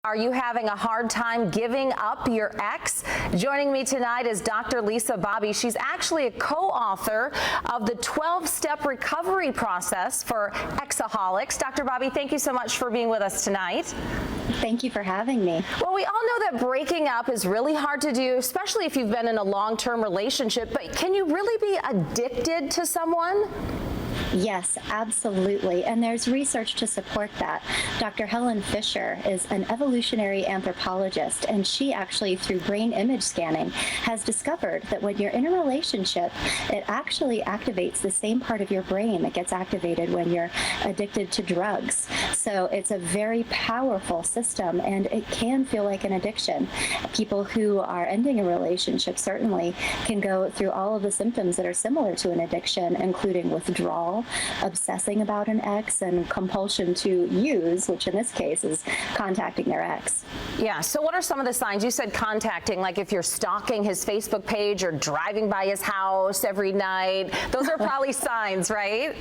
Are you having a hard time giving up your ex? Joining me tonight is Dr. Lisa Bobby. She's actually a co-author of the 12-step recovery process for exaholics. Dr. Bobby, thank you so much for being with us tonight. Thank you for having me. Well, we all know that breaking up is really hard to do, especially if you've been in a long-term relationship, but can you really be addicted to someone? Yes, absolutely. And there's research to support that. Dr. Helen Fisher is an evolutionary anthropologist, and she actually, through brain image scanning, has discovered that when you're in a relationship, it actually activates the same part of your brain that gets activated when you're addicted to drugs. So it's a very powerful system, and it can feel like an addiction. People who are ending a relationship certainly can go through all of the symptoms that are similar to an addiction, including withdrawal, obsessing about an ex, and compulsion to use, which in this case is contacting their ex. Yeah, so what are some of the signs? You said contacting, like if you're stalking his Facebook page or driving by his house every night. Those are probably signs, right?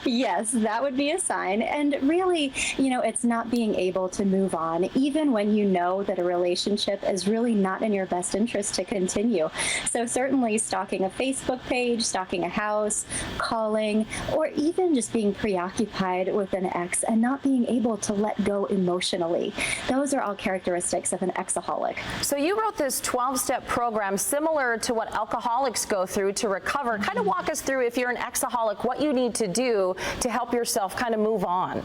Yes, that would be a sign. And really, it's not being able to move on, even when you know that a relationship is really not in your best interest to continue. So certainly stalking a Facebook page, stalking a house, calling, or even just being preoccupied with an ex and not being able to let go emotionally. Those are all characteristics of an exaholic. So you wrote this 12-step program similar to what alcoholics go through to recover. Kind of walk us through, if you're an exaholic, what you need to do to help yourself kind of move on.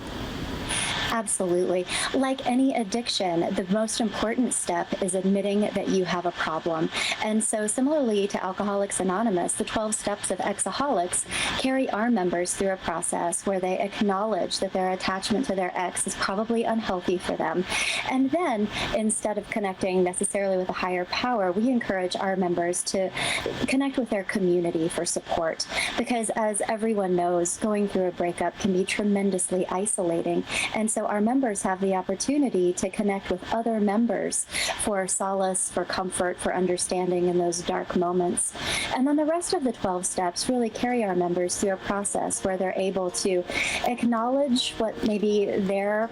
Absolutely. Like any addiction, the most important step is admitting that you have a problem. And so similarly to Alcoholics Anonymous, the 12 steps of exaholics carry our members through a process where they acknowledge that their attachment to their ex is probably unhealthy for them. And then, instead of connecting necessarily with a higher power, we encourage our members to connect with their community for support. Because as everyone knows, going through a breakup can be tremendously isolating. And so our members have the opportunity to connect with other members for solace, for comfort, for understanding in those dark moments. And then the rest of the 12 steps really carry our members through a process where they're able to acknowledge what maybe their,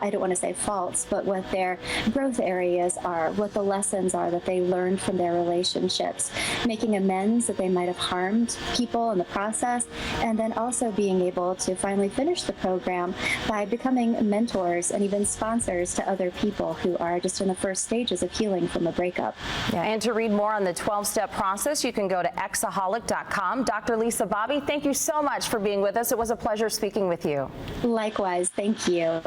I don't want to say faults, but what their growth areas are, what the lessons are that they learned from their relationships, making amends that they might have harmed people in the process, and then also being able to finally finish the program by becoming mentors and even sponsors to other people who are just in the first stages of healing from a breakup. Yeah. And to read more on the 12-step process, you can go to exaholic.com. Dr. Lisa Bobby, thank you so much for being with us. It was a pleasure speaking with you. Likewise, thank you.